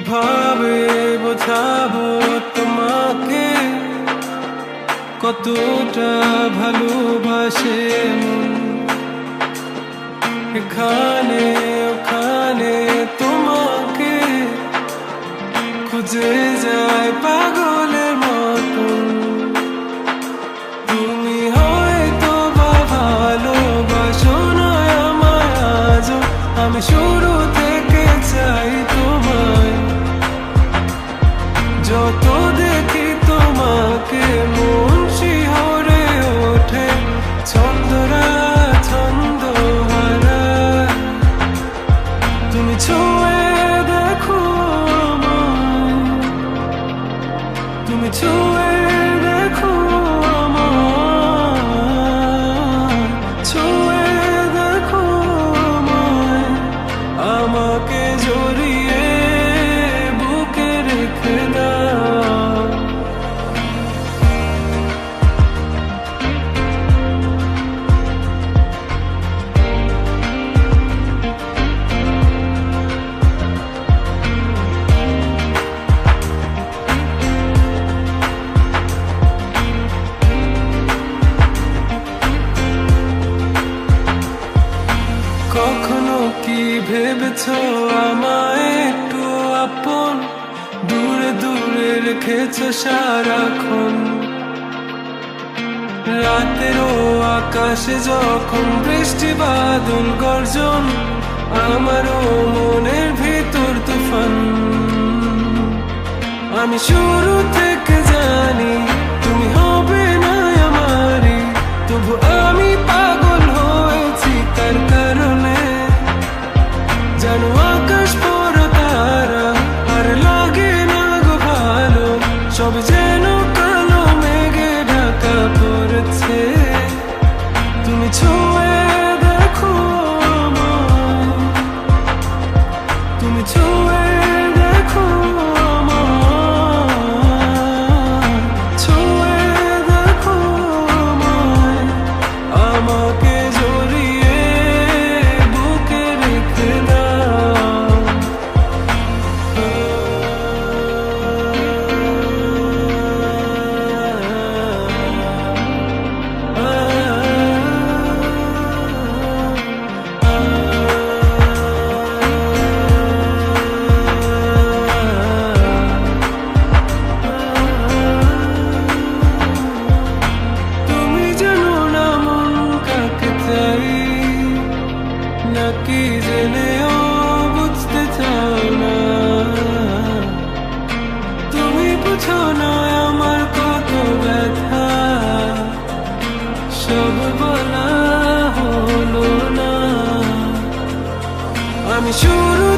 কিভাবে বোঝাবো তোমাকে কতটা ভালোবাসে মন। এখানে ওখানে তোমাকে খুঁজে যায় পাগলের মতন। তুমি হয়তো বা ভালোবাসো না আমায় আজও, আমি শুরু থেকে চাই তোমায়। যত দেখি তোমাকে মন শিহরে ওঠে, ছন্দরা ছন্দ হারায়। তুমি ছুঁয়ে দেখো আমায়, তুমি ছুঁয়ে দেখো আমায়, ছুঁয়ে দেখো আমায়। আমাকে জড়িয়ে বুকে রেখে দাও। কখনো কি ভেবেছো আমায় একটু আপন, দূরে দূরে রেখেছো সারাক্ষণ। রাতেরও আকাশে যখন বৃষ্টি বাদল গর্জন, আমারও মনের ভিতর তুফান। আমি শুরু থেকে জানি তুমি হবে না আমারই, তবু আমি পাগল হয়েছি তার কারণে। জানো আকাশ বড় তারা আর লাগে না গো ভালো, সব যেন কালো মেঘে ঢাকা পড়েছে। তুমি ছুঁয়ে দেখো আমায়, তুমি ছুঁয়ে দেখো আমায়, ছুঁয়ে দেখো আমায়। আমাকে জড়িয়ে বুকে রেখে দাও। তুমি জানো না মন কাকে চাই, নাকি জেনেও বুঝতে চাও না। তুমি বুঝো না আমার কত ব্যথা, সব বলা হলো না। আমি শুরু